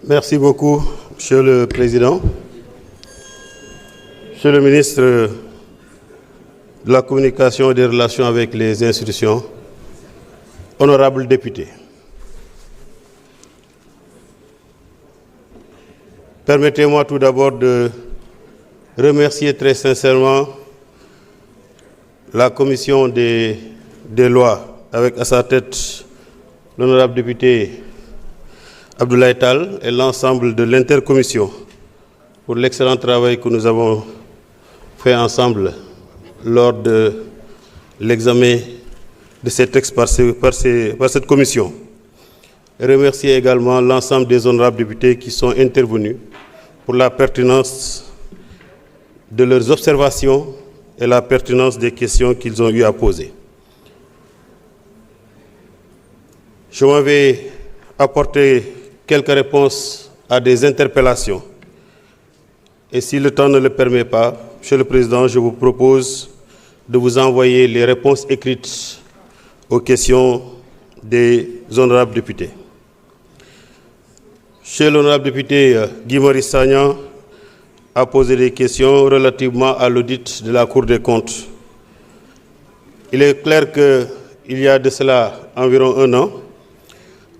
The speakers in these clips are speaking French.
Merci beaucoup, Monsieur le Président. Monsieur le ministre de la Communication et des Relations avec les institutions, honorables députés, permettez-moi tout d'abord de remercier très sincèrement la Commission des lois, avec à sa tête l'honorable député Abdoulaye Tall et l'ensemble de l'intercommission pour l'excellent travail que nous avons fait ensemble lors de l'examen de ces textes par cette commission. Et remercier également l'ensemble des honorables députés qui sont intervenus pour la pertinence de leurs observations et la pertinence des questions qu'ils ont eu à poser. Je m'en vais apporter quelques réponses à des interpellations. Et si le temps ne le permet pas, Monsieur le Président, je vous propose de vous envoyer les réponses écrites aux questions des honorables députés. Monsieur l'honorable député Guy Marius Sagna a posé des questions relativement à l'audit de la Cour des comptes. Il est clair qu'il y a de cela environ un an,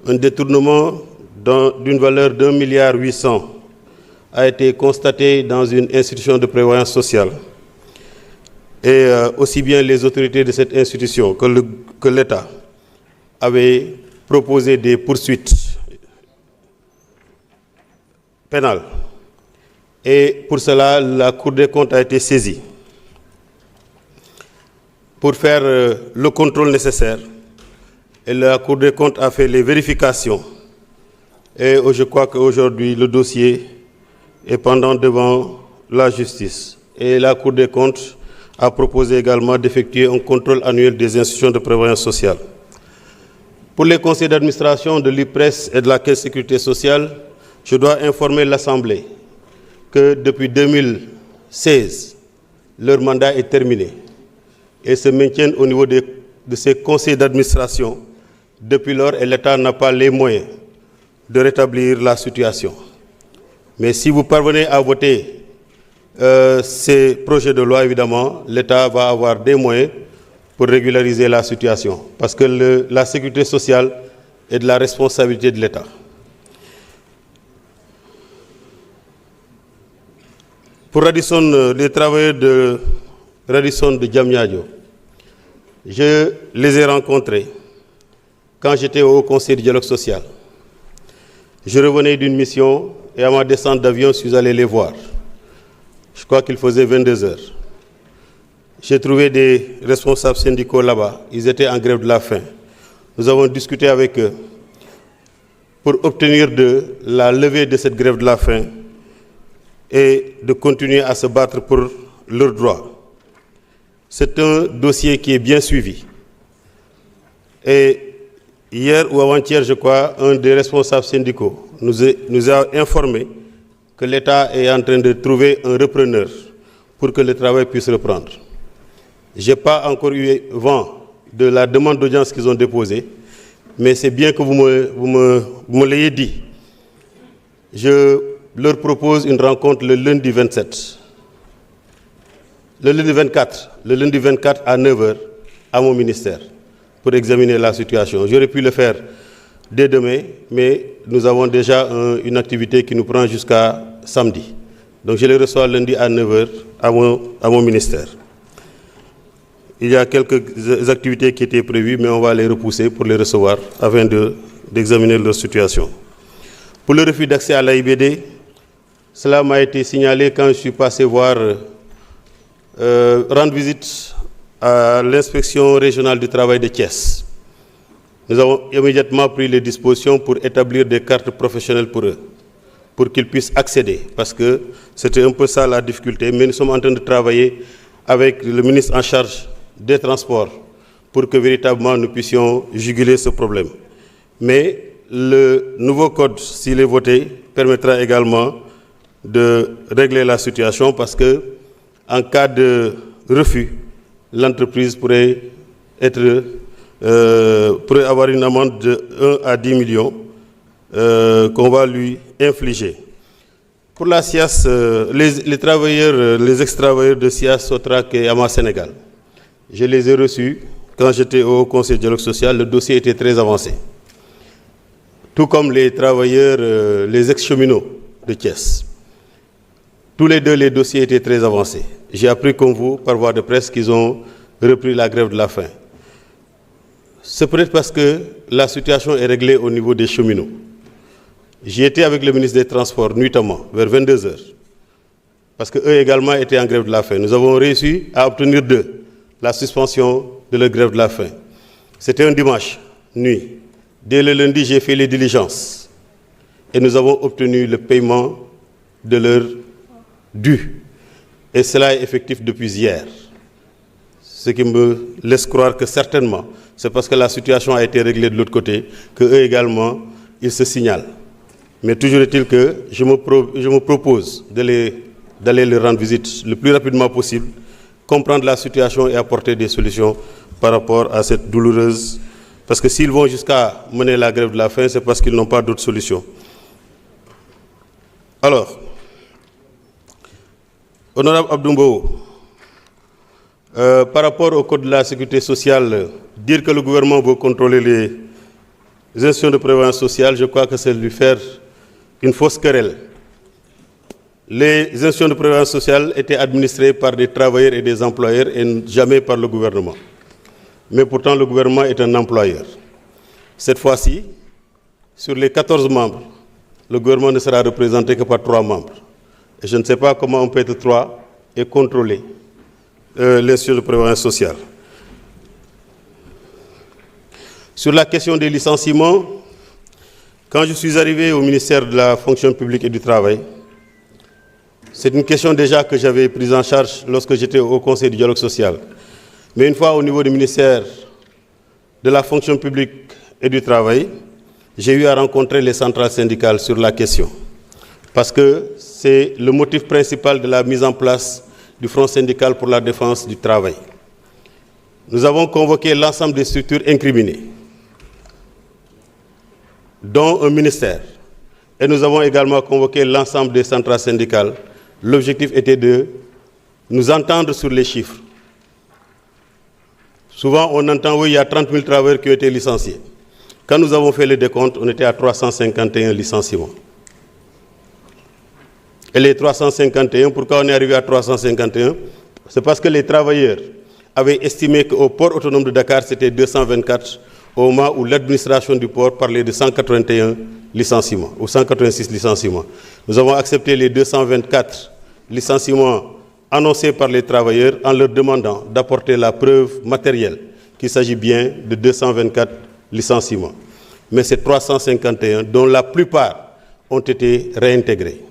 un détournement d'une valeur d'1,8 milliard a été constaté dans une institution de prévoyance sociale. Et aussi bien les autorités de cette institution que l'État avaient proposé des poursuites pénales. Et pour cela, la Cour des comptes a été saisie pour faire le contrôle nécessaire. Et la Cour des comptes a fait les vérifications. Et je crois qu'aujourd'hui, le dossier est pendant devant la justice. Et la Cour des comptes a proposé également d'effectuer un contrôle annuel des institutions de prévoyance sociale. Pour les conseils d'administration de l'IPRES et de la Caisse de sécurité sociale, je dois informer l'Assemblée que depuis 2016, leur mandat est terminé et se maintiennent au niveau de ces conseils d'administration. Depuis lors, l'État n'a pas les moyens de rétablir la situation. Mais si vous parvenez à voter ces projets de loi, évidemment, l'État va avoir des moyens pour régulariser la situation. Parce que la sécurité sociale est de la responsabilité de l'État. Pour Radisson, les travailleurs de Radisson de Diamniadio, je les ai rencontrés quand j'étais au Conseil du dialogue social. Je revenais d'une mission et à ma descente d'avion, je suis allé les voir. Je crois qu'il faisait 22 heures. J'ai trouvé des responsables syndicaux là-bas. Ils étaient en grève de la faim. Nous avons discuté avec eux pour obtenir de la levée de cette grève de la faim et de continuer à se battre pour leurs droits. C'est un dossier qui est bien suivi. Et hier ou avant-hier, je crois, un des responsables syndicaux nous a informé que l'État est en train de trouver un repreneur pour que le travail puisse reprendre. Je n'ai pas encore eu vent de la demande d'audience qu'ils ont déposée, mais c'est bien que vous me l'ayez dit. Je leur propose une rencontre le lundi 27. Le lundi 24 à 9h à mon ministère pour examiner la situation. J'aurais pu le faire dès demain, mais nous avons déjà une activité qui nous prend jusqu'à samedi. Donc je les reçois lundi à 9h à mon ministère. Il y a quelques activités qui étaient prévues, mais on va les repousser pour les recevoir afin d'examiner leur situation. Pour le refus d'accès à l'AIBD, cela m'a été signalé quand je suis passé rendre visite à l'inspection régionale du travail de Thiès. Nous avons immédiatement pris les dispositions pour établir des cartes professionnelles pour eux, pour qu'ils puissent accéder, parce que c'était un peu ça la difficulté, mais nous sommes en train de travailler avec le ministre en charge des transports pour que véritablement nous puissions juguler ce problème. Mais le nouveau code, s'il est voté, permettra également de régler la situation parce que en cas de refus, l'entreprise pourrait avoir une amende de 1 à 10 millions qu'on va lui infliger. Pour la SIAS, les travailleurs, les ex-travailleurs de SIAS, Sotrac et Ama Sénégal, je les ai reçus quand j'étais au Conseil de dialogue social. Le dossier était très avancé. Tout comme les travailleurs, les ex-cheminots de Thiès. Tous les deux, les dossiers étaient très avancés. J'ai appris comme vous, par voie de presse, qu'ils ont repris la grève de la faim. C'est peut-être parce que la situation est réglée au niveau des cheminots. J'y étais avec le ministre des Transports nuitamment, vers 22 h, parce qu'eux également étaient en grève de la faim. Nous avons réussi à obtenir d'eux la suspension de leur grève de la faim. C'était un dimanche, nuit. Dès le lundi, j'ai fait les diligences et nous avons obtenu le paiement de leur dû. Et cela est effectif depuis hier. Ce qui me laisse croire que certainement, c'est parce que la situation a été réglée de l'autre côté, qu'eux également, ils se signalent. Mais toujours est-il que je me propose d'aller leur rendre visite le plus rapidement possible, comprendre la situation et apporter des solutions par rapport à cette douloureuse. Parce que s'ils vont jusqu'à mener la grève de la faim, c'est parce qu'ils n'ont pas d'autre solution. Alors, Honorable Abdoumbo, par rapport au Code de la Sécurité sociale, dire que le gouvernement veut contrôler les institutions de prévoyance sociale, je crois que c'est lui faire une fausse querelle. Les institutions de prévoyance sociale étaient administrées par des travailleurs et des employeurs et jamais par le gouvernement. Mais pourtant, le gouvernement est un employeur. Cette fois-ci, sur les 14 membres, le gouvernement ne sera représenté que par 3 membres. Et je ne sais pas comment on peut être 3 et contrôler l'institution de prévoyance sociale. Sur la question des licenciements, quand je suis arrivé au ministère de la fonction publique et du travail, c'est une question déjà que j'avais prise en charge lorsque j'étais au Conseil du dialogue social. Mais une fois au niveau du ministère de la fonction publique et du travail, j'ai eu à rencontrer les centrales syndicales sur la question. Parce que c'est le motif principal de la mise en place du Front syndical pour la défense du travail. Nous avons convoqué l'ensemble des structures incriminées, dont un ministère. Et nous avons également convoqué l'ensemble des centrales syndicales. L'objectif était de nous entendre sur les chiffres. Souvent, on entend, oui, il y a 30 000 travailleurs qui ont été licenciés. Quand nous avons fait le décompte, on était à 351 licenciements. Et les 351, pourquoi on est arrivé à 351? C'est parce que les travailleurs avaient estimé qu'au port autonome de Dakar, c'était 224, au moment où l'administration du port parlait de 181 licenciements, ou 186 licenciements. Nous avons accepté les 224 licenciements annoncés par les travailleurs en leur demandant d'apporter la preuve matérielle qu'il s'agit bien de 224 licenciements. Mais c'est 351 dont la plupart ont été réintégrés.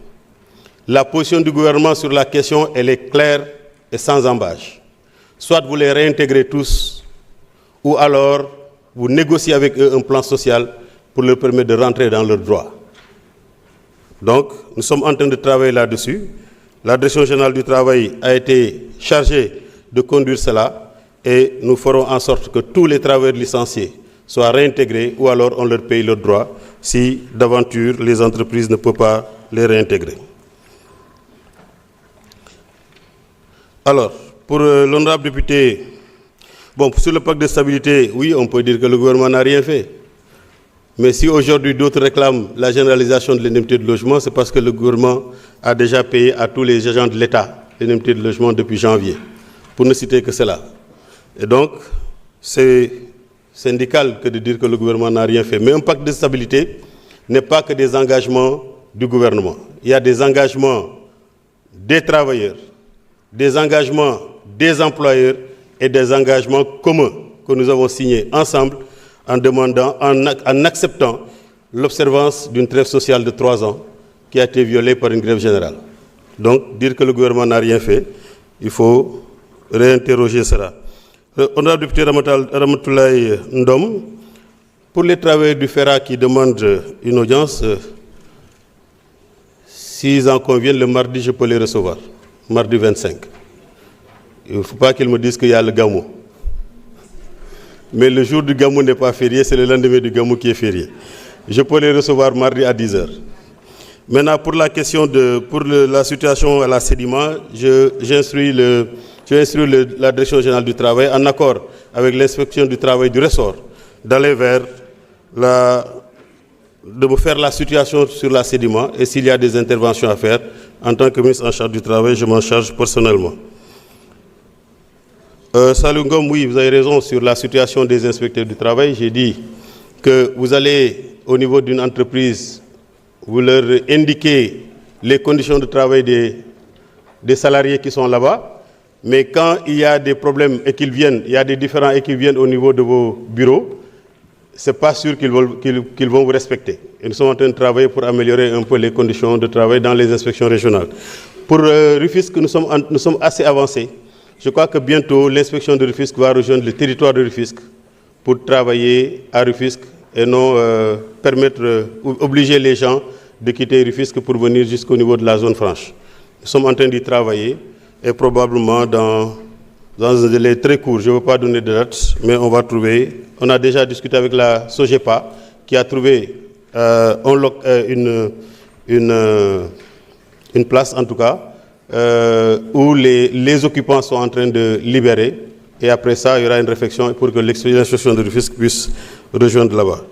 La position du gouvernement sur la question, elle est claire et sans embâche. Soit vous les réintégrez tous, ou alors vous négociez avec eux un plan social pour leur permettre de rentrer dans leurs droits. Donc, nous sommes en train de travailler là-dessus. La Direction générale du travail a été chargée de conduire cela et nous ferons en sorte que tous les travailleurs licenciés soient réintégrés ou alors on leur paye leurs droits si d'aventure les entreprises ne peuvent pas les réintégrer. Alors, pour l'honorable député, bon, sur le pacte de stabilité, oui, on peut dire que le gouvernement n'a rien fait. Mais si aujourd'hui d'autres réclament la généralisation de l'indemnité de logement, c'est parce que le gouvernement a déjà payé à tous les agents de l'État l'indemnité de logement depuis janvier, pour ne citer que cela. Et donc, c'est syndical que de dire que le gouvernement n'a rien fait. Mais un pacte de stabilité n'est pas que des engagements du gouvernement. Il y a des engagements des travailleurs, des engagements des employeurs et des engagements communs que nous avons signés ensemble en demandant, en acceptant l'observance d'une trêve sociale de 3 ans qui a été violée par une grève générale. Donc, dire que le gouvernement n'a rien fait, il faut réinterroger cela. Honorable député Ramatoulaye Ndom, pour les travailleurs du FERA qui demandent une audience, s'ils en conviennent, le mardi, je peux les recevoir, mardi 25. Il ne faut pas qu'ils me disent qu'il y a le Gamou. Mais le jour du Gamou n'est pas férié, c'est le lendemain du Gamou qui est férié. Je peux les recevoir mardi à 10 heures. Maintenant, pour la question la situation à la sédiment, j'instruis la Direction générale du travail, en accord avec l'inspection du travail du ressort, d'aller vers de me faire la situation sur la sédiment, et s'il y a des interventions à faire, en tant que ministre en charge du travail, je m'en charge personnellement. Salou Ngom, oui, vous avez raison sur la situation des inspecteurs du travail. J'ai dit que vous allez, au niveau d'une entreprise, vous leur indiquez les conditions de travail des salariés qui sont là-bas, mais quand il y a des problèmes et qu'ils viennent, il y a des différends et qu'ils viennent au niveau de vos bureaux, ce n'est pas sûr qu'ils vont vous respecter. Et nous sommes en train de travailler pour améliorer un peu les conditions de travail dans les inspections régionales. Pour Rufisque, nous sommes assez avancés. Je crois que bientôt, l'inspection de Rufisque va rejoindre le territoire de Rufisque pour travailler à Rufisque et non obliger les gens de quitter Rufisque pour venir jusqu'au niveau de la zone franche. Nous sommes en train d'y travailler et probablement dans un délai très court, je ne veux pas donner de date, mais on va trouver. On a déjà discuté avec la SOGEPA qui a trouvé une place en tout cas, où les occupants sont en train de libérer, et après ça, il y aura une réflexion pour que l'inspection de Rufisque puisse rejoindre là-bas.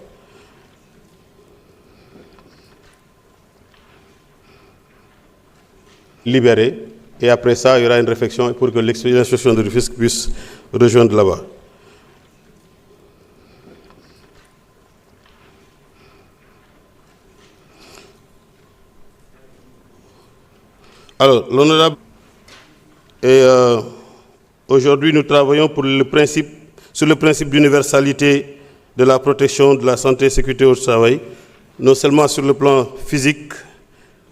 Libérer, et après ça, il y aura une réflexion pour que l'inspection de Rufisque puisse rejoindre là-bas. Alors, l'honorable, aujourd'hui nous travaillons sur le principe d'universalité de la protection de la santé et sécurité au travail, non seulement sur le plan physique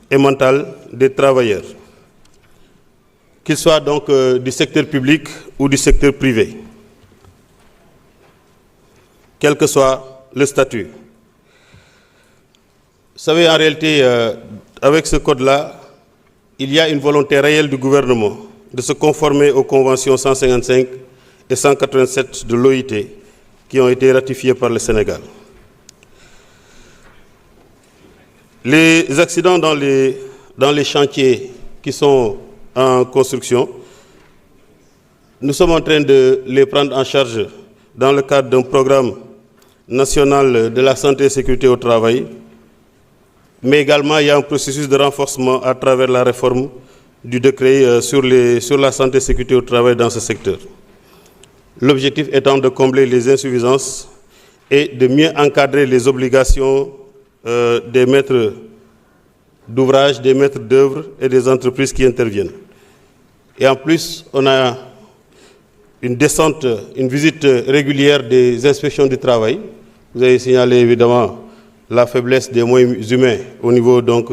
et mental des travailleurs, qu'ils soient donc du secteur public ou du secteur privé, quel que soit le statut. Vous savez, en réalité, avec ce code-là, il y a une volonté réelle du gouvernement de se conformer aux conventions 155 et 187 de l'OIT qui ont été ratifiées par le Sénégal. Les accidents dans les chantiers qui sont en construction, nous sommes en train de les prendre en charge dans le cadre d'un programme national de la santé et sécurité au travail, mais également il y a un processus de renforcement à travers la réforme du décret sur la santé et sécurité au travail dans ce secteur. L'objectif étant de combler les insuffisances et de mieux encadrer les obligations des maîtres d'ouvrage, des maîtres d'œuvre et des entreprises qui interviennent. Et en plus, on a une visite régulière des inspections du travail. Vous avez signalé évidemment la faiblesse des moyens humains au niveau donc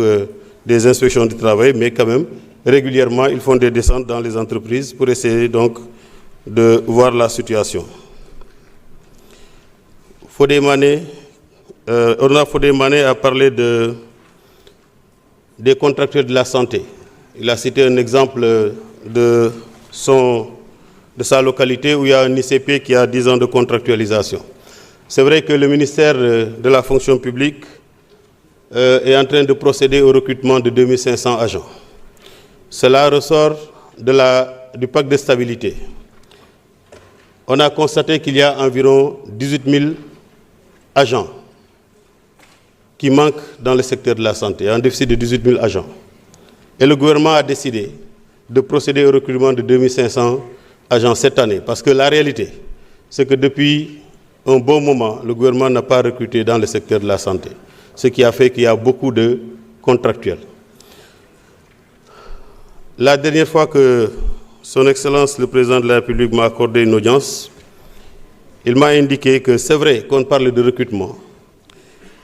des inspections du travail, mais quand même, régulièrement, ils font des descentes dans les entreprises pour essayer donc de voir la situation. Orna Fodé-Mané a parlé des contractuels de la santé. Il a cité un exemple de sa localité où il y a un ICP qui a 10 ans de contractualisation. C'est vrai que le ministère de la fonction publique est en train de procéder au recrutement de 2500 agents. Cela ressort du pacte de stabilité. On a constaté qu'il y a environ 18 000 agents qui manquent dans le secteur de la santé, un déficit de 18 000 agents. Et le gouvernement a décidé de procéder au recrutement de 2500 agents cette année, parce que la réalité, c'est que depuis un bon moment, le gouvernement n'a pas recruté dans le secteur de la santé, ce qui a fait qu'il y a beaucoup de contractuels. La dernière fois que Son Excellence le Président de la République m'a accordé une audience, il m'a indiqué que c'est vrai qu'on parle de recrutement,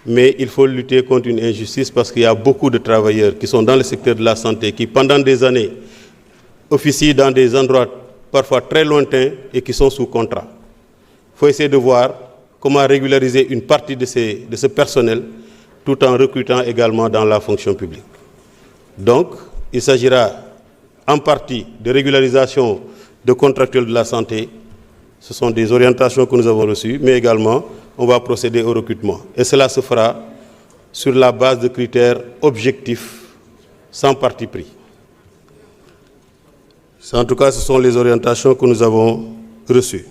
mais il faut lutter contre une injustice parce qu'il y a beaucoup de travailleurs qui sont dans le secteur de la santé, qui pendant des années officient dans des endroits parfois très lointains et qui sont sous contrat. Il faut essayer de voir comment régulariser une partie de ce personnel tout en recrutant également dans la fonction publique. Donc, il s'agira en partie de régularisation de contractuels de la santé. Ce sont des orientations que nous avons reçues, mais également, on va procéder au recrutement. Et cela se fera sur la base de critères objectifs, sans parti pris. En tout cas, ce sont les orientations que nous avons reçues.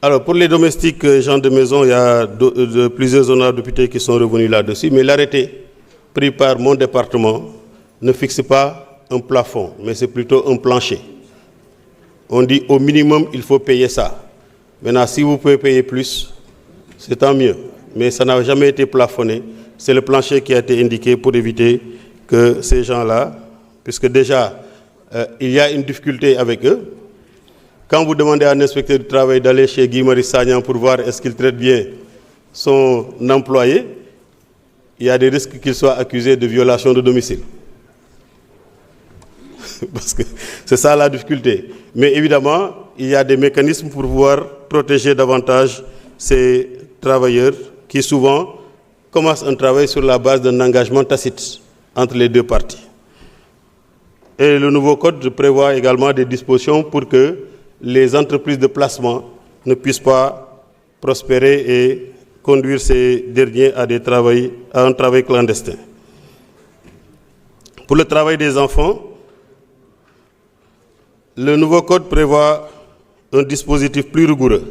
Alors, pour les domestiques gens de maison, il y a plusieurs honorables députés qui sont revenus là-dessus, mais l'arrêté pris par mon département ne fixe pas un plafond, mais c'est plutôt un plancher. On dit au minimum, il faut payer ça. Maintenant, si vous pouvez payer plus, c'est tant mieux. Mais ça n'a jamais été plafonné. C'est le plancher qui a été indiqué pour éviter que ces gens-là, puisque déjà, il y a une difficulté avec eux. Quand vous demandez à un inspecteur du travail d'aller chez Guy Marius Sagna pour voir est-ce qu'il traite bien son employé, il y a des risques qu'il soit accusé de violation de domicile. Parce que c'est ça la difficulté. Mais évidemment, il y a des mécanismes pour pouvoir protéger davantage ces travailleurs qui souvent commencent un travail sur la base d'un engagement tacite entre les deux parties. Et le nouveau code prévoit également des dispositions pour que les entreprises de placement ne puissent pas prospérer et conduire ces derniers à un travail clandestin. Pour le travail des enfants, le nouveau code prévoit un dispositif plus rigoureux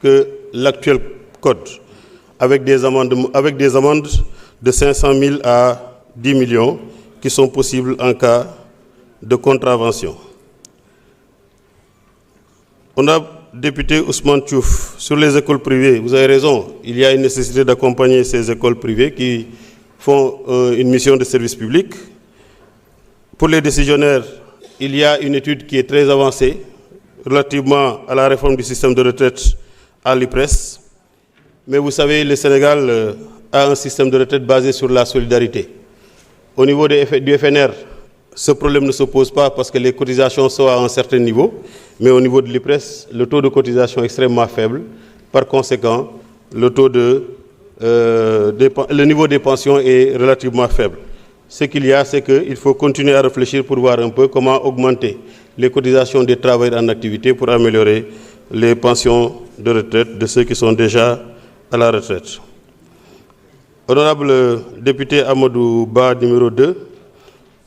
que l'actuel code, avec des amendes de 500 000 à 10 millions qui sont possibles en cas de contravention. Honorable député Ousmane Tchouf, sur les écoles privées, vous avez raison, il y a une nécessité d'accompagner ces écoles privées qui font une mission de service public. Pour les décisionnaires, il y a une étude qui est très avancée relativement à la réforme du système de retraite à l'IPRES. Mais vous savez, le Sénégal a un système de retraite basé sur la solidarité. Au niveau du FNR, ce problème ne se pose pas parce que les cotisations sont à un certain niveau, mais au niveau de l'IPRES, le taux de cotisation est extrêmement faible. Par conséquent, le niveau des pensions est relativement faible. Ce qu'il y a, c'est qu'il faut continuer à réfléchir pour voir un peu comment augmenter les cotisations des travailleurs en activité pour améliorer les pensions de retraite de ceux qui sont déjà à la retraite. Honorable député Amadou Ba, numéro 2,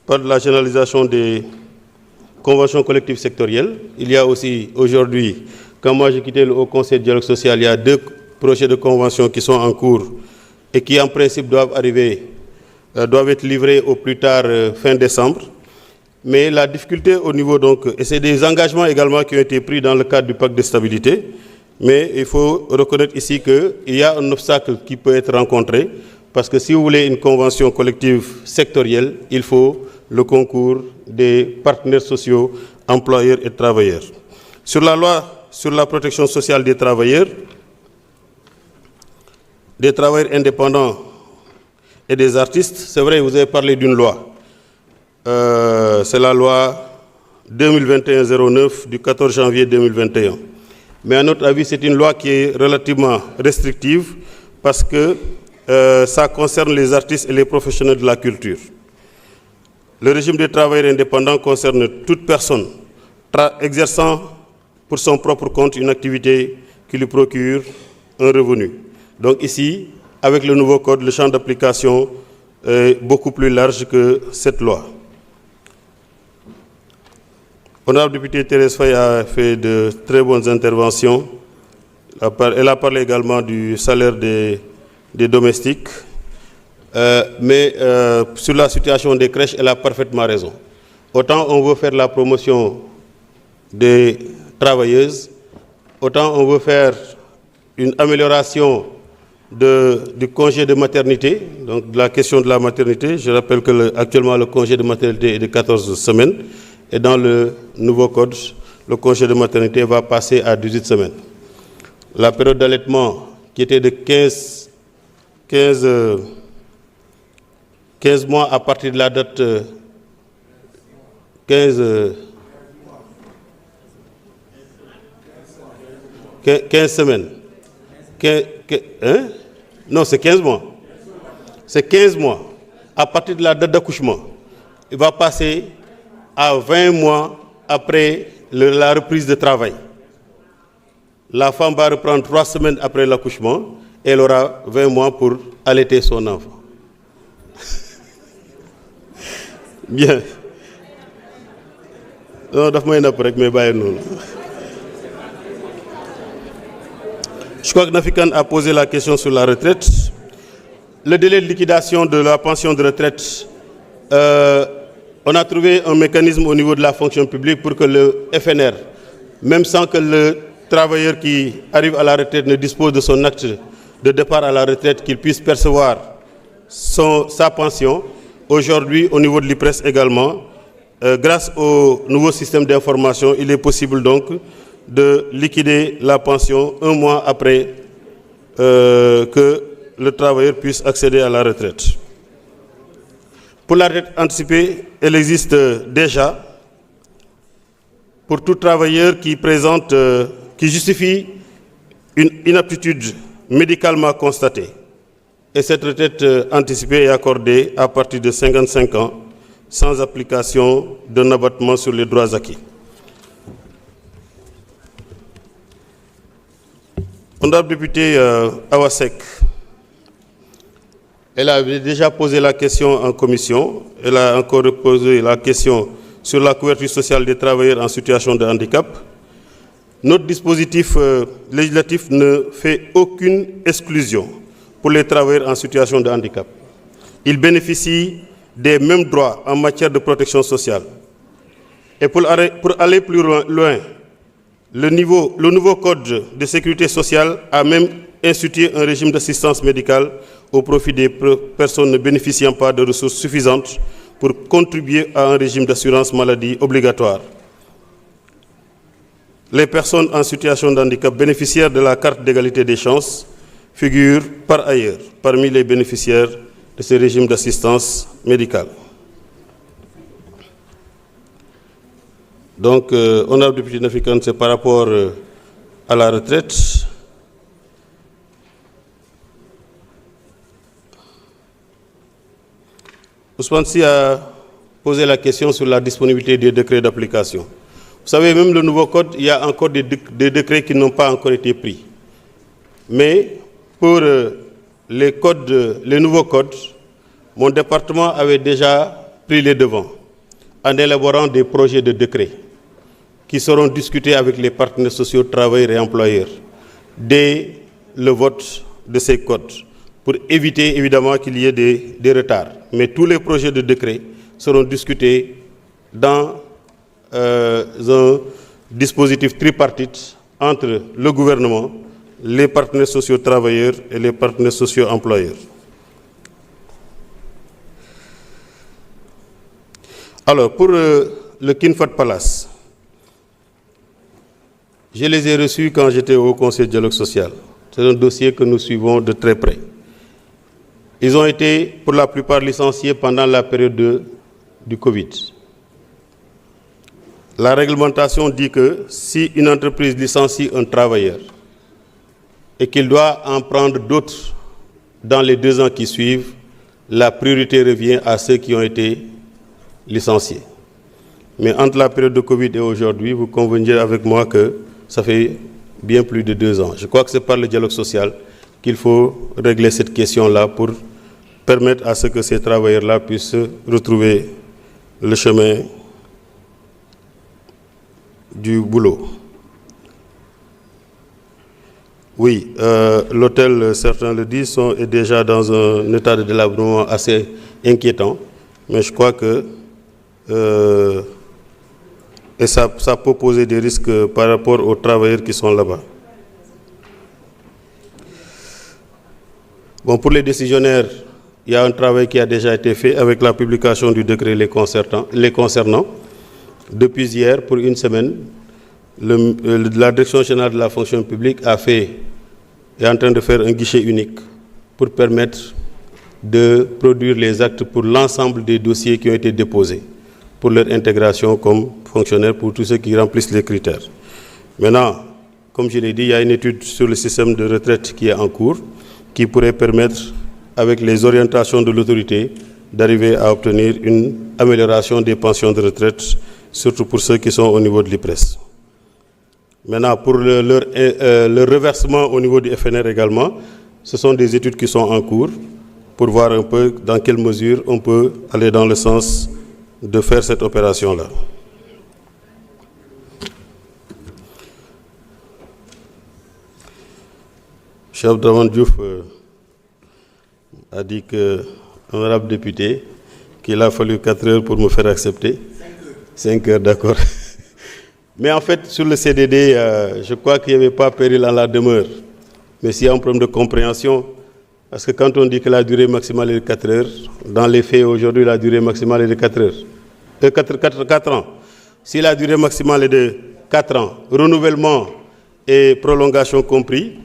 parle de la généralisation des conventions collectives sectorielles. Il y a aussi aujourd'hui, quand moi j'ai quitté le Haut Conseil de dialogue social, il y a 2 projets de convention qui sont en cours et qui en principe doivent être livrés au plus tard fin décembre. Mais la difficulté au niveau et c'est des engagements également qui ont été pris dans le cadre du pacte de stabilité, mais il faut reconnaître ici qu'il y a un obstacle qui peut être rencontré, parce que si vous voulez une convention collective sectorielle, il faut le concours des partenaires sociaux, employeurs et travailleurs. Sur la loi sur la protection sociale des travailleurs indépendants et des artistes, c'est vrai, vous avez parlé d'une loi. C'est la loi 2021-09 du 14 janvier 2021. Mais à notre avis, c'est une loi qui est relativement restrictive parce que ça concerne les artistes et les professionnels de la culture. Le régime des travailleurs indépendants concerne toute personne exerçant pour son propre compte une activité qui lui procure un revenu. Donc ici, avec le nouveau code, le champ d'application est beaucoup plus large que cette loi. Honorable député Thérèse Faye a fait de très bonnes interventions. Elle a parlé également du salaire des domestiques. Mais sur la situation des crèches, elle a parfaitement raison. Autant on veut faire la promotion des travailleuses, autant on veut faire une amélioration du congé de maternité, donc de la question de la maternité. Je rappelle que actuellement le congé de maternité est de 14 semaines et dans le nouveau code, le congé de maternité va passer à 18 semaines. La période d'allaitement qui était de 15 mois à partir de la date 15 semaines. Non, c'est 15 mois. C'est 15 mois. À partir de la date d'accouchement, il va passer à 20 mois après la reprise de travail. La femme va reprendre 3 semaines après l'accouchement et elle aura 20 mois pour allaiter son enfant. Bien. Non, je crois que Nafikan a posé la question sur la retraite. Le délai de liquidation de la pension de retraite, on a trouvé un mécanisme au niveau de la fonction publique pour que le FNR, même sans que le travailleur qui arrive à la retraite ne dispose de son acte de départ à la retraite, qu'il puisse percevoir sa pension. Aujourd'hui, au niveau de l'IPRES également, grâce au nouveau système d'information, il est possible donc de liquider la pension un mois après que le travailleur puisse accéder à la retraite. Pour la retraite anticipée, elle existe déjà pour tout travailleur qui présente, qui justifie une inaptitude médicalement constatée. Et cette retraite anticipée est accordée à partir de 55 ans, sans application d'un abattement sur les droits acquis. Honorable député Awasek, elle avait déjà posé la question en commission, elle a encore posé la question sur la couverture sociale des travailleurs en situation de handicap. Notre dispositif législatif ne fait aucune exclusion pour les travailleurs en situation de handicap. Ils bénéficient des mêmes droits en matière de protection sociale. Et pour aller plus loin, le nouveau Code de sécurité sociale a même institué un régime d'assistance médicale au profit des personnes ne bénéficiant pas de ressources suffisantes pour contribuer à un régime d'assurance maladie obligatoire. Les personnes en situation de handicap bénéficiaires de la carte d'égalité des chances figurent par ailleurs parmi les bénéficiaires de ce régime d'assistance médicale. Donc, honorable député Nafikan, c'est par rapport à la retraite. Ousmane Sy a posé la question sur la disponibilité des décrets d'application. Vous savez, même le nouveau code, il y a encore des décrets qui n'ont pas encore été pris. Mais pour les nouveaux codes, mon département avait déjà pris les devants en élaborant des projets de décrets qui seront discutés avec les partenaires sociaux, travailleurs et employeurs dès le vote de ces codes pour éviter évidemment qu'il y ait des retards. Mais tous les projets de décret seront discutés dans un dispositif tripartite entre le gouvernement, les partenaires sociaux travailleurs et les partenaires sociaux employeurs. Alors, pour le Kinfat Palace, je les ai reçus quand j'étais au Conseil de dialogue social. C'est un dossier que nous suivons de très près. Ils ont été, pour la plupart, licenciés pendant la période du Covid. La réglementation dit que si une entreprise licencie un travailleur et qu'il doit en prendre d'autres dans les 2 ans qui suivent, la priorité revient à ceux qui ont été licenciés. Mais entre la période de Covid et aujourd'hui, vous conviendrez avec moi que ça fait bien plus de 2 ans. Je crois que c'est par le dialogue social qu'il faut régler cette question-là pour permettre à ce que ces travailleurs-là puissent retrouver le chemin du boulot. Oui, l'hôtel, certains le disent, est déjà dans un état de délabrement assez inquiétant, mais je crois que et ça peut poser des risques par rapport aux travailleurs qui sont là-bas. Bon, pour les décisionnaires, il y a un travail qui a déjà été fait avec la publication du décret les concernant. Depuis hier, pour une semaine, la Direction générale de la fonction publique est en train de faire un guichet unique pour permettre de produire les actes pour l'ensemble des dossiers qui ont été déposés, pour leur intégration comme fonctionnaires pour tous ceux qui remplissent les critères. Maintenant, comme je l'ai dit, il y a une étude sur le système de retraite qui est en cours, qui pourrait permettre, avec les orientations de l'autorité, d'arriver à obtenir une amélioration des pensions de retraite, surtout pour ceux qui sont au niveau de l'IPRES. Maintenant, pour leur reversement au niveau du FNR également, Ce sont des études qui sont en cours pour voir un peu dans quelle mesure on peut aller dans le sens de faire cette opération-là. Cheikh Abdourahmane Diouf a dit que, honorable député, qu'il a fallu 4 heures pour me faire accepter. 5 heures, d'accord. Mais en fait, sur le CDD, je crois qu'il n'y avait pas péril en la demeure. Mais s'il y a un problème de compréhension, parce que quand on dit que la durée maximale est de 4 heures, dans les faits, aujourd'hui, la durée maximale est de 4 heures. 4 ans. Si la durée maximale est de 4 ans, renouvellement et prolongation compris,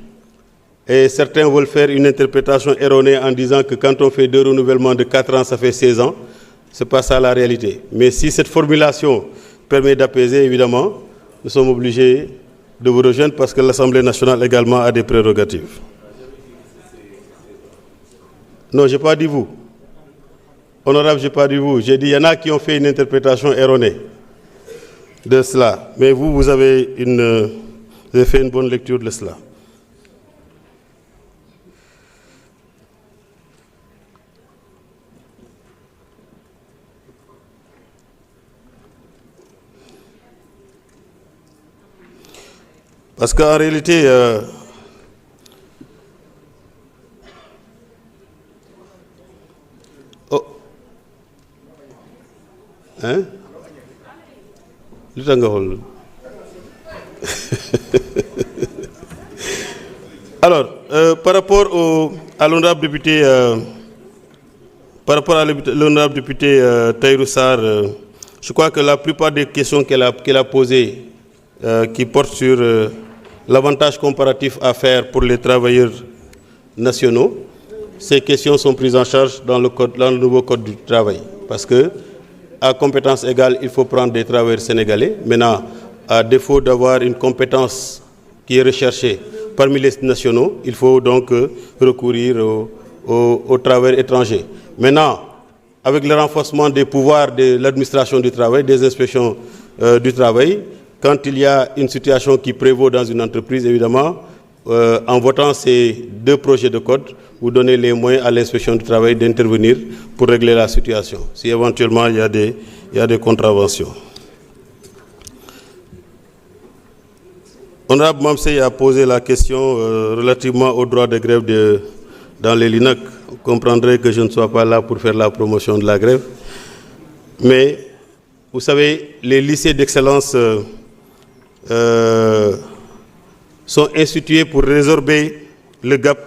et certains veulent faire une interprétation erronée en disant que quand on fait 2 renouvellements de 4 ans, ça fait 16 ans. Ce n'est pas ça la réalité. Mais si cette formulation permet d'apaiser, évidemment, nous sommes obligés de vous rejoindre parce que l'Assemblée nationale également a des prérogatives. Non, je n'ai pas dit vous. Honorable, je n'ai pas dit vous. J'ai dit il y en a qui ont fait une interprétation erronée de cela. Mais vous avez fait une bonne lecture de cela. Parce qu'en réalité, Alors, par rapport à l'honorable député, Tahirou Sarr, je crois que la plupart des questions qu'elle a posées, qui portent sur l'avantage comparatif à faire pour les travailleurs nationaux, ces questions sont prises en charge dans le nouveau code du travail. Parce que, à compétence égale, il faut prendre des travailleurs sénégalais. Maintenant, à défaut d'avoir une compétence qui est recherchée parmi les nationaux, il faut donc recourir aux travailleurs étrangers. Maintenant, avec le renforcement des pouvoirs de l'administration du travail, des inspections du travail, quand il y a une situation qui prévaut dans une entreprise, évidemment, en votant ces 2 projets de code, vous donnez les moyens à l'inspection du travail d'intervenir pour régler la situation, si éventuellement il y a des contraventions. Honorable Mamsey a posé la question relativement au droit de grève dans les LINAC. Vous comprendrez que je ne sois pas là pour faire la promotion de la grève. Mais, vous savez, les lycées d'excellence sont institués pour résorber le gap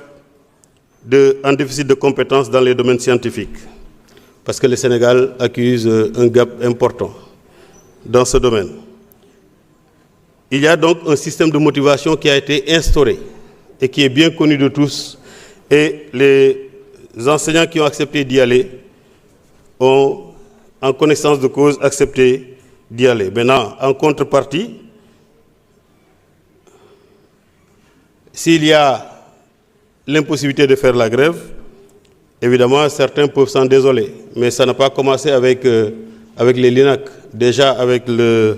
en déficit de compétences dans les domaines scientifiques. Parce que le Sénégal accuse un gap important dans ce domaine. Il y a donc un système de motivation qui a été instauré et qui est bien connu de tous. Et les enseignants qui ont accepté d'y aller ont, en connaissance de cause, accepté d'y aller. Maintenant, en contrepartie, s'il y a l'impossibilité de faire la grève, évidemment, certains peuvent s'en désoler. Mais ça n'a pas commencé avec les LINAC. Déjà, avec le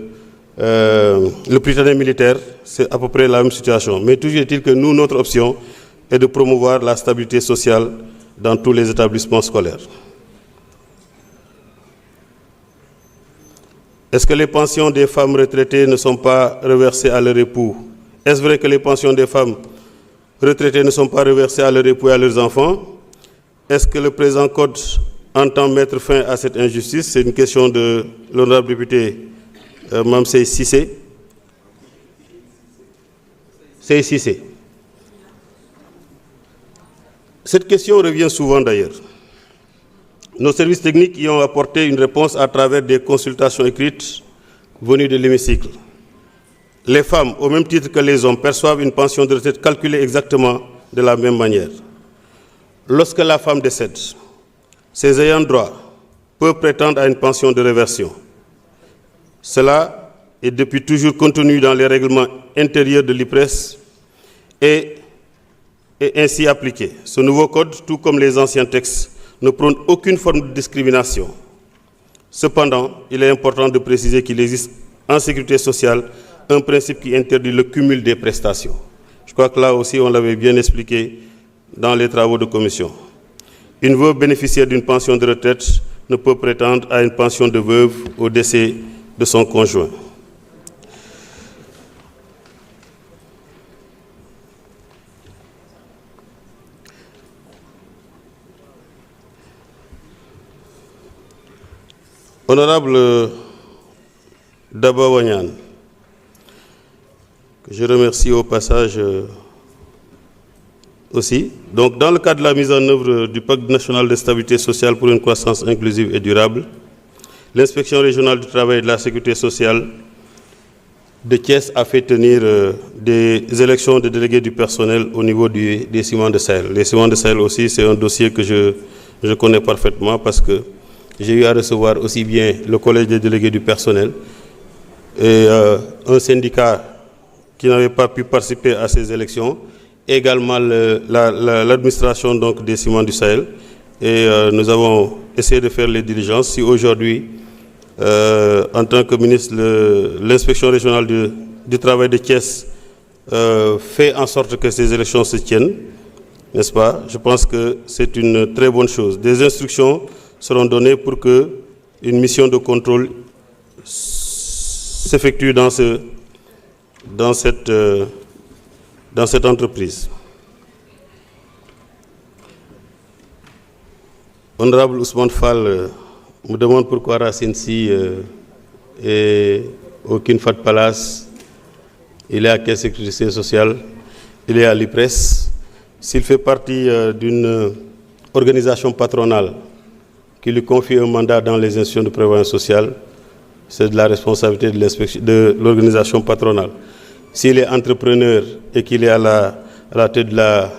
prytanée militaire, c'est à peu près la même situation. Mais toujours est-il que nous, notre option est de promouvoir la stabilité sociale dans tous les établissements scolaires. Est-ce que les pensions des femmes retraitées ne sont pas reversées à leur époux? Est-ce vrai que les pensions des femmes retraitées ne sont pas reversées à leur époux et à leurs enfants? Est-ce que le présent code entend mettre fin à cette injustice? C'est une question de l'honorable député Mamsey Cissé. Cette question revient souvent d'ailleurs. Nos services techniques y ont apporté une réponse à travers des consultations écrites venues de l'hémicycle. Les femmes, au même titre que les hommes, perçoivent une pension de retraite calculée exactement de la même manière. Lorsque la femme décède, ses ayants droit peuvent prétendre à une pension de réversion. Cela est depuis toujours contenu dans les règlements intérieurs de l'IPRES et est ainsi appliqué. Ce nouveau code, tout comme les anciens textes, ne prône aucune forme de discrimination. Cependant, il est important de préciser qu'il existe en sécurité sociale un principe qui interdit le cumul des prestations. Je crois que là aussi, on l'avait bien expliqué dans les travaux de commission. Une veuve bénéficiaire d'une pension de retraite ne peut prétendre à une pension de veuve au décès de son conjoint. Honorable Daba Wanyan, que je remercie au passage aussi. Donc, dans le cadre de la mise en œuvre du Pacte national de stabilité sociale pour une croissance inclusive et durable, l'inspection régionale du travail et de la sécurité sociale de Thiès a fait tenir des élections de délégués du personnel au niveau des ciments de Sahel. Les ciments de Sahel aussi, c'est un dossier que je connais parfaitement parce que j'ai eu à recevoir aussi bien le collège des délégués du personnel et un syndicat qui n'avait pas pu participer à ces élections, également l'administration donc des ciments du Sahel. Et nous avons essayé de faire les diligences. Si aujourd'hui, en tant que ministre, l'inspection régionale du travail de Thiès fait en sorte que ces élections se tiennent, n'est-ce pas? Je pense que c'est une très bonne chose. Des instructions seront données pour que une mission de contrôle s'effectue dans cette entreprise. Honorable Ousmane Fall me demande pourquoi Racine Sy est au Kinfat Palace, il est à Caisse de sécurité sociale, il est à l'IPRES. S'il fait partie d'une organisation patronale qui lui confie un mandat dans les institutions de prévoyance sociale, c'est de la responsabilité de l'organisation patronale. S'il est entrepreneur et qu'il est à la tête de la...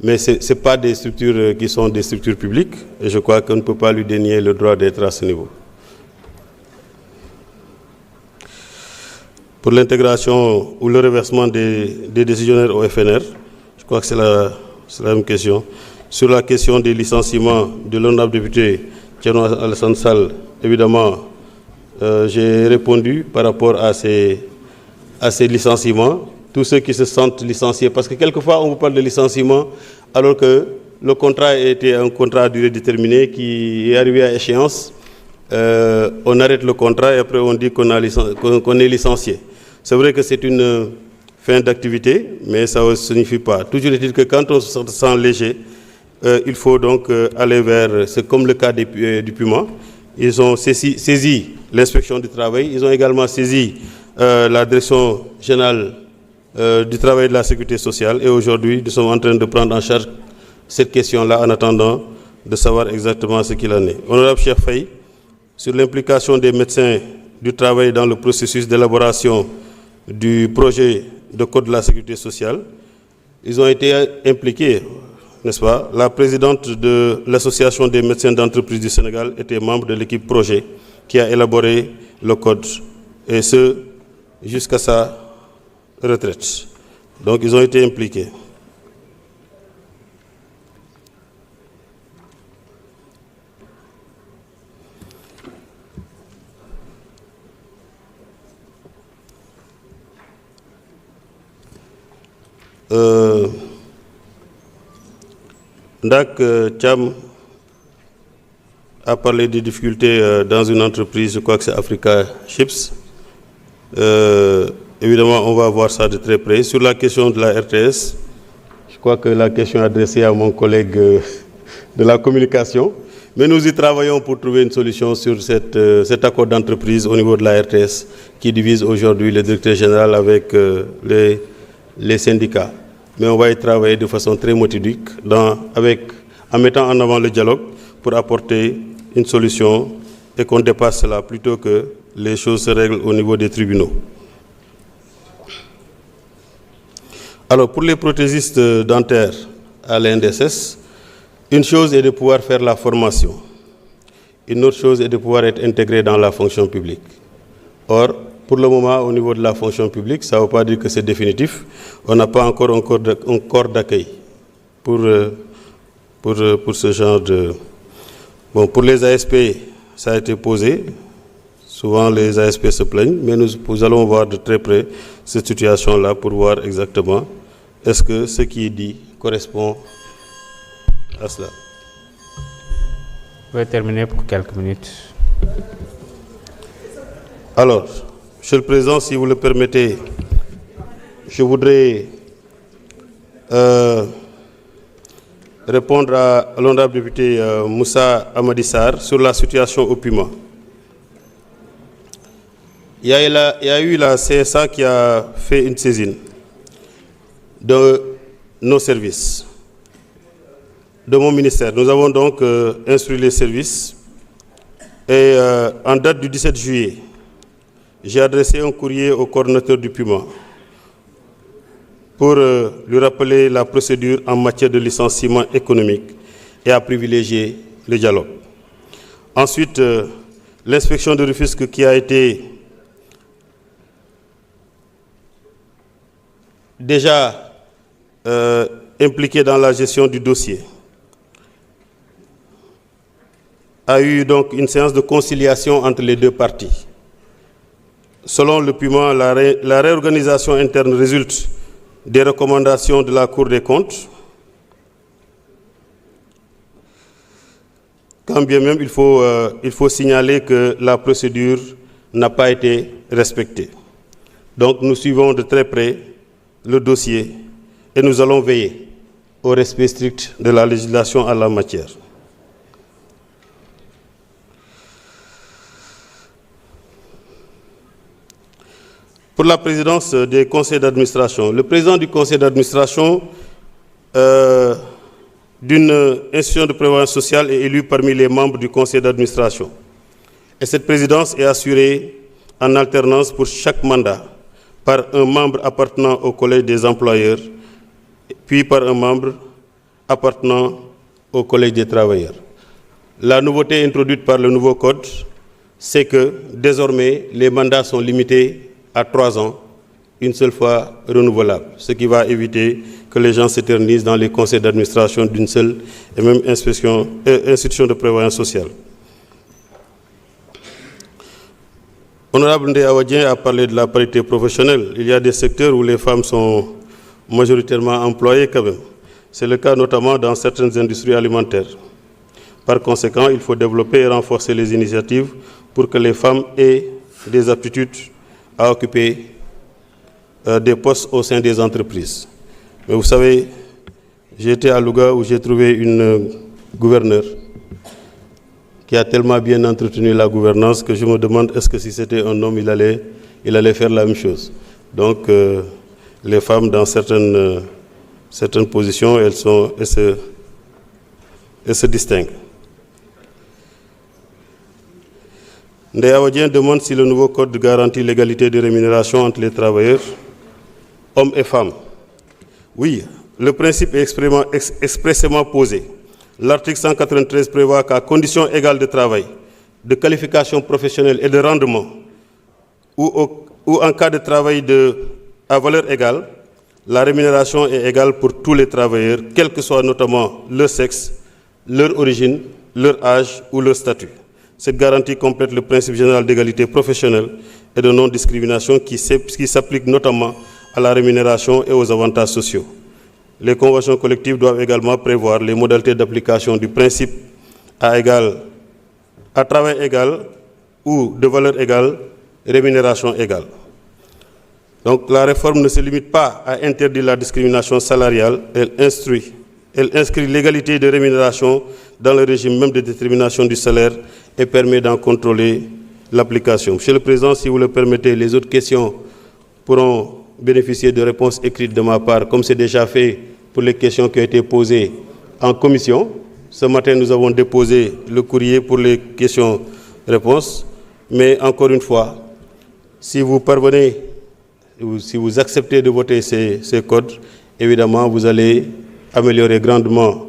Mais ce n'est pas des structures qui sont des structures publiques, et je crois qu'on ne peut pas lui dénier le droit d'être à ce niveau. Pour l'intégration ou le reversement des décisionnaires au FNR, je crois que c'est la même question. Sur la question des licenciements de l'honorable député Thierno Alassane Sall, évidemment, j'ai répondu par rapport à ces licenciements. Tous ceux qui se sentent licenciés, parce que quelquefois on vous parle de licenciement alors que le contrat était un contrat à durée déterminée qui est arrivé à échéance. On arrête le contrat et après on dit qu'on est licencié. C'est vrai que c'est une fin d'activité, mais ça ne signifie pas. Toujours est-il que quand on se sent léger, il faut donc aller vers, c'est comme le cas du Puma. Ils ont saisi l'inspection du travail, ils ont également saisi la direction générale du travail et de la sécurité sociale, et aujourd'hui nous sommes en train de prendre en charge cette question-là en attendant de savoir exactement ce qu'il en est. Honorable Cheikh Faye, sur l'implication des médecins du travail dans le processus d'élaboration du projet de code de la sécurité sociale, ils ont été impliqués, n'est-ce pas? La présidente de l'association des médecins d'entreprise du Sénégal était membre de l'équipe projet qui a élaboré le code, et ce, jusqu'à sa retraite. Donc ils ont été impliqués. Ndak Cham a parlé des difficultés dans une entreprise, je crois que c'est Africa Chips. Évidemment, on va voir ça de très près. Sur la question de la RTS, je crois que la question est adressée à mon collègue de la communication, mais nous y travaillons pour trouver une solution sur cet accord d'entreprise au niveau de la RTS qui divise aujourd'hui le directeur général avec les syndicats. Mais on va y travailler de façon très méthodique en mettant en avant le dialogue pour apporter une solution et qu'on dépasse cela plutôt que les choses se règlent au niveau des tribunaux. Alors, pour les prothésistes dentaires à l'INDSS, une chose est de pouvoir faire la formation. Une autre chose est de pouvoir être intégré dans la fonction publique. Or, pour le moment, au niveau de la fonction publique, ça ne veut pas dire que c'est définitif. On n'a pas encore un corps d'accueil pour ce genre de... Bon, pour les ASP, ça a été posé. Souvent, les ASP se plaignent, mais nous allons voir de très près cette situation-là pour voir exactement Est-ce que ce qui est dit correspond à cela? Vous pouvez terminer pour quelques minutes. Alors, Monsieur le Président, si vous le permettez, je voudrais répondre à l'honorable député Moussa Amadissar sur la situation au Puma. Il y a eu la CSA qui a fait une saisine de nos services, de mon ministère. Nous avons donc instruit les services et en date du 17 juillet, j'ai adressé un courrier au coordonnateur du Puma pour lui rappeler la procédure en matière de licenciement économique et à privilégier le dialogue. Ensuite, l'inspection de Rufisque qui a été déjà impliquée dans la gestion du dossier a eu donc une séance de conciliation entre les deux parties. Selon le Puma, la réorganisation interne résulte des recommandations de la Cour des comptes. Quand bien même, il faut signaler que la procédure n'a pas été respectée. Donc nous suivons de très près le dossier et nous allons veiller au respect strict de la législation en la matière. Pour la présidence des conseils d'administration, le président du conseil d'administration d'une institution de prévoyance sociale est élu parmi les membres du conseil d'administration. Et cette présidence est assurée en alternance pour chaque mandat par un membre appartenant au collège des employeurs, puis par un membre appartenant au collège des travailleurs. La nouveauté introduite par le nouveau code, c'est que désormais les mandats sont limités à 3 ans, une seule fois renouvelable, ce qui va éviter que les gens s'éternisent dans les conseils d'administration d'une seule et même institution de prévoyance sociale. Honorable Ndeye Awa Dieng a parlé de la parité professionnelle. Il y a des secteurs où les femmes sont majoritairement employées quand même. C'est le cas notamment dans certaines industries alimentaires. Par conséquent, il faut développer et renforcer les initiatives pour que les femmes aient des aptitudes à occuper des postes au sein des entreprises. Mais vous savez, j'ai été à Louga où j'ai trouvé une gouverneure qui a tellement bien entretenu la gouvernance que je me demande est-ce que si c'était un homme, il allait faire la même chose. Donc, les femmes dans certaines positions, elles se distinguent. Ndeye Awa Dieng demande si le nouveau code garantit l'égalité de rémunération entre les travailleurs, hommes et femmes. Oui, le principe est expressément posé. L'article 193 prévoit qu'à condition égale de travail, de qualification professionnelle et de rendement, ou en cas de travail à valeur égale, la rémunération est égale pour tous les travailleurs, quel que soit notamment leur sexe, leur origine, leur âge ou leur statut. Cette garantie complète le principe général d'égalité professionnelle et de non-discrimination qui s'applique notamment à la rémunération et aux avantages sociaux. Les conventions collectives doivent également prévoir les modalités d'application du principe à travail égal ou de valeur égale, rémunération égale. Donc la réforme ne se limite pas à interdire la discrimination salariale, elle inscrit l'égalité de rémunération dans le régime même de détermination du salaire et permet d'en contrôler l'application. Monsieur le Président, si vous le permettez, les autres questions pourront bénéficier de réponses écrites de ma part, comme c'est déjà fait pour les questions qui ont été posées en commission. Ce matin, nous avons déposé le courrier pour les questions-réponses. Mais encore une fois, si vous parvenez, ou si vous acceptez de voter ces codes, évidemment, vous allez améliorer grandement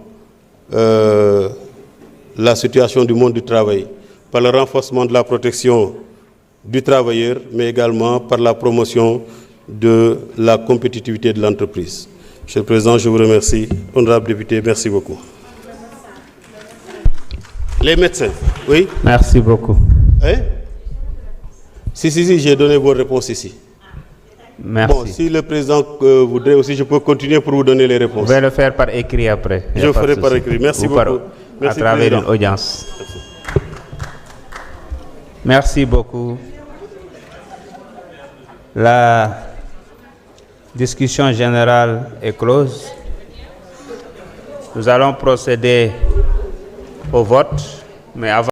la situation du monde du travail par le renforcement de la protection du travailleur, mais également par la promotion de la compétitivité de l'entreprise. Monsieur le Président, je vous remercie. Honorable député, merci beaucoup. Les médecins, oui? Merci beaucoup. Hein? Si, j'ai donné vos réponses ici. Merci. Bon, si le président voudrait aussi, je peux continuer pour vous donner les réponses. Vous allez le faire par écrit après. Je le ferai par écrit. Merci beaucoup. Merci, à travers Président. une audience. Merci beaucoup. La discussion générale est close. Nous allons procéder au vote, mais avant